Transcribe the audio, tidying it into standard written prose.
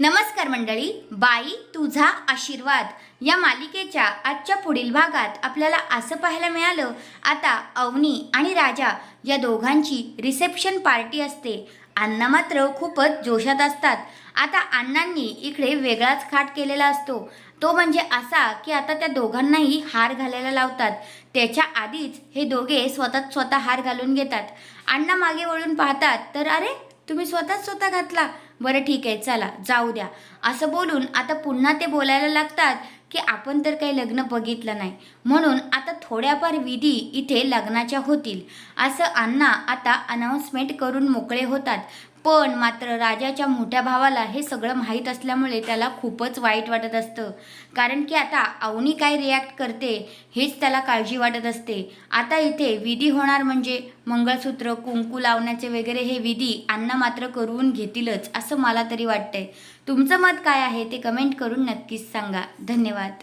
नमस्कार मंडळी, बाई तुझा आशीर्वाद या मालिकेच्या आजच्या पुढील भागात आपल्याला असं पाहायला मिळालं, आता अवनी आणि राजा या दोघांची रिसेप्शन पार्टी असते. अण्णा मात्र खूपच जोशात असतात. आता अण्णांनी इकडे वेगळाच खाट केलेला असतो, तो म्हणजे असा की आता त्या दोघांनाही हार घालायला लावतात. त्याच्या आधीच हे दोघे स्वतः हार घालून घेतात. अण्णा मागे वळून पाहतात तर अरे, तुम्ही स्वतः घातला, बरं ठीक आहे, चला जाऊ द्या, असं बोलून आता पुन्हा ते बोलायला लागतात की आपण तर काही लग्न बघितलं नाही, म्हणून आता थोड्याफार विधी इथे लग्नाच्या होतील, असं अण्णा आता अनाऊन्समेंट करून मोकळे होतात. पण मात्र राजाच्या मोठ्या भावाला हे सगळं माहीत असल्यामुळे त्याला खूपच वाईट वाटत असतं. कारण की आता अवनी काय रिॲक्ट करते हेच त्याला काळजी वाटत असते. आता इथे विधी होणार म्हणजे मंगळसूत्र, कुंकू लावण्याचे वगैरे हे विधी अण्णा मात्र करून घेतीलच असं मला तरी वाटतंय. तुमचं मत काय आहे ते कमेंट करून नक्कीच सांगा. धन्यवाद.